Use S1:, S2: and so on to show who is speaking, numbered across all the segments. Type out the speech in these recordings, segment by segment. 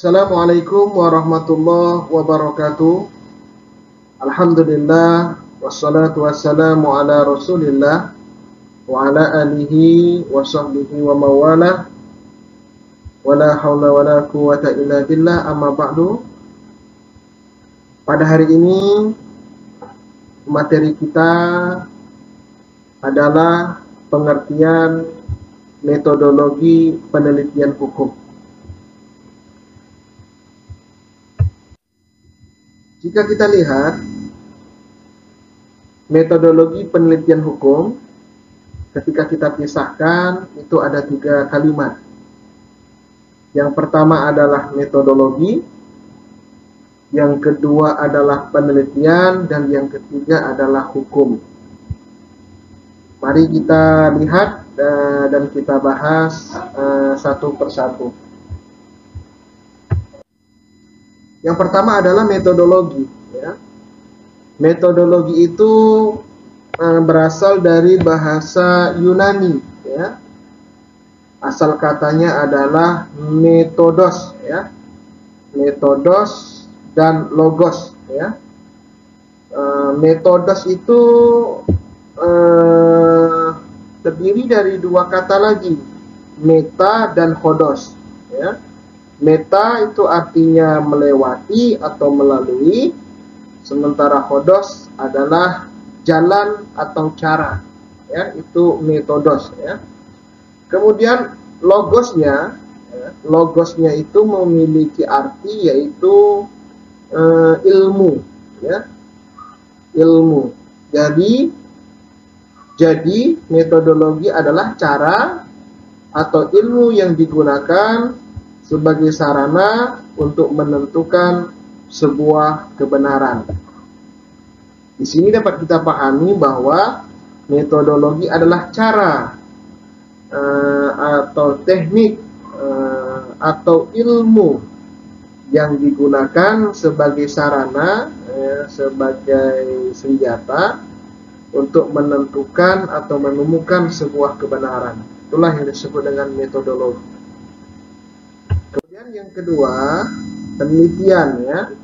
S1: Assalamualaikum warahmatullahi wabarakatuh. Alhamdulillah wassalatu wassalamu ala Rasulillah wa ala alihi wa sahbihi wa mawalah. Wala haula wala quwwata illa billah, amma ba'du. Pada hari ini materi kita adalah pengertian metodologi penelitian hukum. Jika kita lihat metodologi penelitian hukum, ketika kita pisahkan itu ada 3 kalimat. Yang pertama adalah metodologi, yang kedua adalah penelitian, dan yang ketiga adalah hukum. Mari kita lihat dan kita bahas satu persatu. Yang pertama adalah metodologi. Ya. Metodologi itu berasal dari bahasa Yunani. Ya. Asal katanya adalah metodos. Ya. Metodos dan logos. Ya. Metodos itu terdiri dari 2 kata lagi, meta dan hodos. Ya. Meta itu artinya melewati atau melalui, sementara hodos adalah jalan atau cara. Ya, itu metodos. Ya. Kemudian logosnya, logosnya itu memiliki arti yaitu ilmu. Ya. Ilmu. Jadi metodologi adalah cara atau ilmu yang digunakan sebagai sarana untuk menentukan sebuah kebenaran. Di sini dapat kita pahami bahwa metodologi adalah cara atau teknik atau ilmu yang digunakan sebagai sarana, sebagai senjata untuk menentukan atau menemukan sebuah kebenaran. Itulah yang disebut dengan metodologi. Kemudian yang kedua, penelitian. Ya.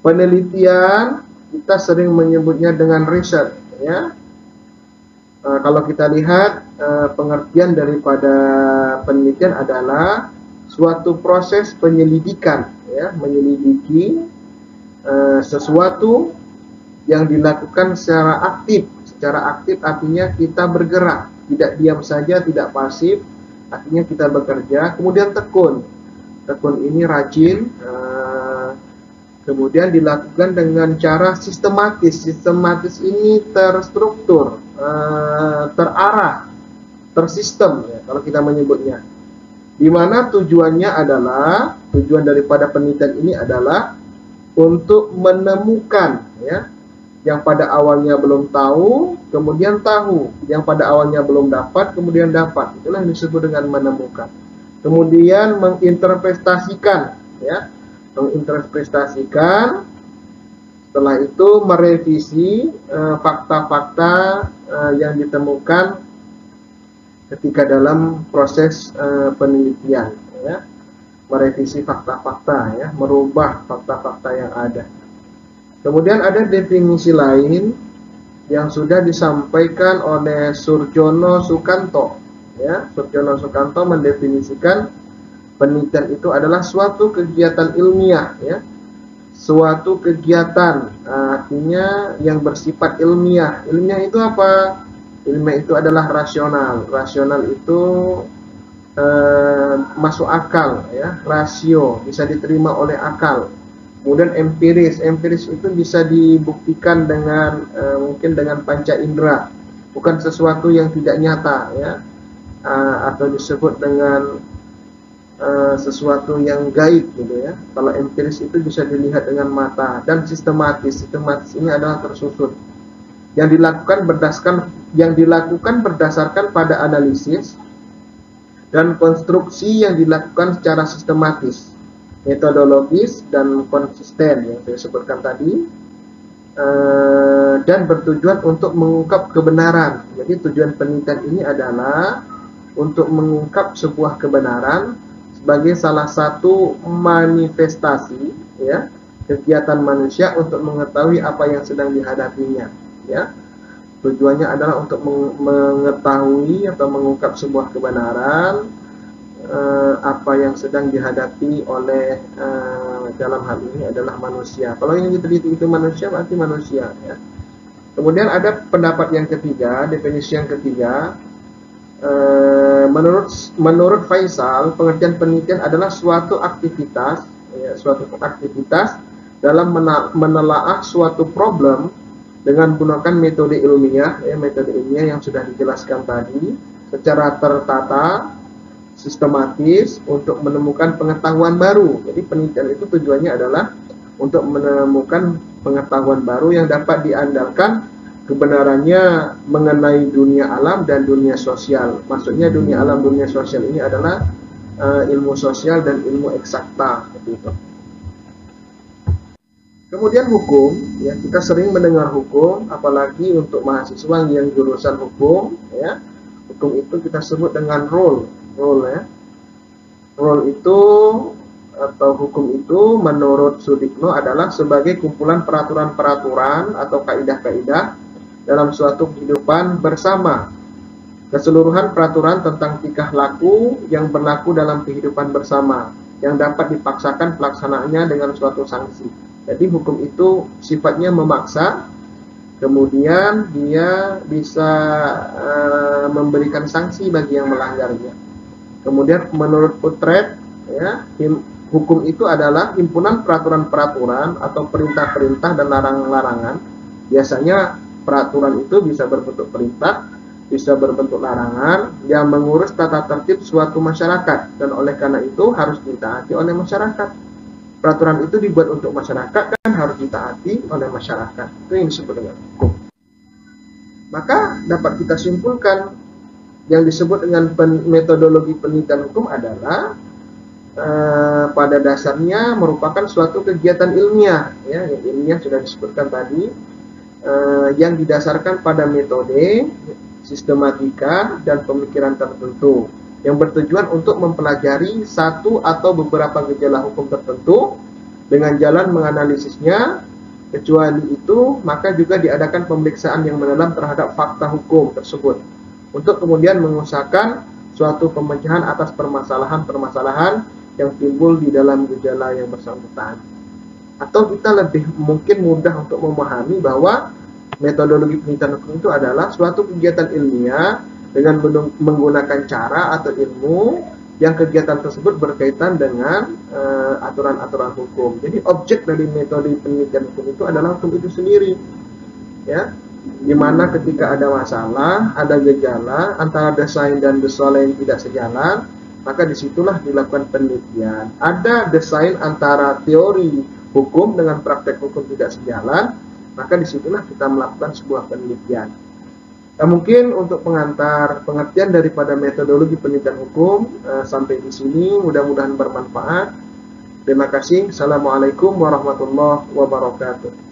S1: Penelitian kita sering menyebutnya dengan riset. Ya. Kalau kita lihat pengertian daripada penelitian adalah suatu proses penyelidikan. Ya. Menyelidiki sesuatu yang dilakukan secara aktif. Secara aktif artinya kita bergerak, tidak diam saja, tidak pasif. Artinya kita bekerja, kemudian tekun. Tekun ini rajin, kemudian dilakukan dengan cara sistematis. Sistematis ini terstruktur, terarah, tersistem, ya, kalau kita menyebutnya. Di mana tujuannya adalah, tujuan daripada penelitian ini adalah untuk menemukan, ya, yang pada awalnya belum tahu, kemudian tahu. Yang pada awalnya belum dapat, kemudian dapat. Itulah yang disebut dengan menemukan. Kemudian menginterpretasikan, ya, menginterpretasikan. Setelah itu merevisi fakta-fakta yang ditemukan ketika dalam proses penelitian. Ya. Merevisi fakta-fakta, ya, merubah fakta-fakta yang ada. Kemudian ada definisi lain yang sudah disampaikan oleh Surjono Sukanto. Ya, Surjono Sukanto mendefinisikan penelitian itu adalah suatu kegiatan ilmiah. Ya, suatu kegiatan artinya yang bersifat ilmiah. Ilmiah itu apa? Ilmiah itu adalah rasional. Rasional itu masuk akal, ya, rasio, bisa diterima oleh akal. Kemudian empiris, empiris itu bisa dibuktikan dengan mungkin dengan panca indera, bukan sesuatu yang tidak nyata, ya, atau disebut dengan sesuatu yang gaib, gitu ya. Kalau empiris itu bisa dilihat dengan mata, dan sistematis, sistematis ini adalah tersusun. yang dilakukan berdasarkan pada analisis dan konstruksi yang dilakukan secara sistematis, metodologis, dan konsisten yang saya sebutkan tadi, dan bertujuan untuk mengungkap kebenaran. Jadi tujuan penelitian ini adalah untuk mengungkap sebuah kebenaran sebagai salah satu manifestasi, ya, kegiatan manusia untuk mengetahui apa yang sedang dihadapinya, ya. Tujuannya adalah untuk mengetahui atau mengungkap sebuah kebenaran, apa yang sedang dihadapi oleh dalam hal ini adalah manusia. Kalau yang diteliti itu manusia, berarti manusia, ya. Kemudian ada pendapat yang ketiga, definisi yang ketiga. Menurut Faisal, pengertian penelitian adalah suatu aktivitas, ya, dalam menelaah suatu problem dengan menggunakan metode ilmiah, ya, metode ilmiah yang sudah dijelaskan tadi, secara tertata, sistematis, untuk menemukan pengetahuan baru. Jadi penelitian itu tujuannya adalah untuk menemukan pengetahuan baru yang dapat diandalkan kebenarannya mengenai dunia alam dan dunia sosial. Maksudnya dunia alam, dunia sosial ini adalah ilmu sosial dan ilmu eksakta, seperti itu. Kemudian hukum, ya, kita sering mendengar hukum, apalagi untuk mahasiswa yang jurusan hukum, ya. Hukum itu kita sebut dengan rule, ya. Rule itu atau hukum itu menurut Sudikno adalah sebagai kumpulan peraturan-peraturan atau kaidah-kaidah dalam suatu kehidupan bersama. Keseluruhan peraturan tentang tingkah laku yang berlaku dalam kehidupan bersama, yang dapat dipaksakan pelaksanaannya dengan suatu sanksi. Jadi hukum itu sifatnya memaksa, kemudian dia bisa memberikan sanksi bagi yang melanggarnya. Kemudian menurut Utrecht, ya, hukum itu adalah himpunan peraturan-peraturan atau perintah-perintah dan larangan-larangan. Biasanya peraturan itu bisa berbentuk perintah, bisa berbentuk larangan yang mengurus tata tertib suatu masyarakat, dan oleh karena itu harus ditaati oleh masyarakat. Peraturan itu dibuat untuk masyarakat, kan harus ditaati oleh masyarakat. Itu yang disebut dengan hukum. Maka dapat kita simpulkan yang disebut dengan metodologi penelitian hukum adalah pada dasarnya merupakan suatu kegiatan ilmiah, ya, yang ilmiah sudah disebutkan tadi, yang didasarkan pada metode, sistematika, dan pemikiran tertentu, yang bertujuan untuk mempelajari satu atau beberapa gejala hukum tertentu dengan jalan menganalisisnya. Kecuali itu, maka juga diadakan pemeriksaan yang mendalam terhadap fakta hukum tersebut, untuk kemudian mengusahakan suatu pemecahan atas permasalahan-permasalahan yang timbul di dalam gejala yang bersangkutan. Atau kita lebih mungkin mudah untuk memahami bahwa metodologi penelitian hukum itu adalah suatu kegiatan ilmiah dengan menggunakan cara atau ilmu yang kegiatan tersebut berkaitan dengan aturan-aturan hukum. Jadi objek dari metode penelitian hukum itu adalah hukum itu sendiri, ya. Dimana ketika ada masalah, ada gejala antara desain dan desola yang tidak sejalan, maka disitulah dilakukan penelitian. Ada desain antara teori hukum dengan praktek hukum tidak sejalan, maka disitulah kita melakukan sebuah penelitian. Nah, mungkin untuk pengantar pengertian daripada metodologi penelitian hukum sampai di sini, mudah-mudahan bermanfaat. Terima kasih. Assalamualaikum warahmatullahi wabarakatuh.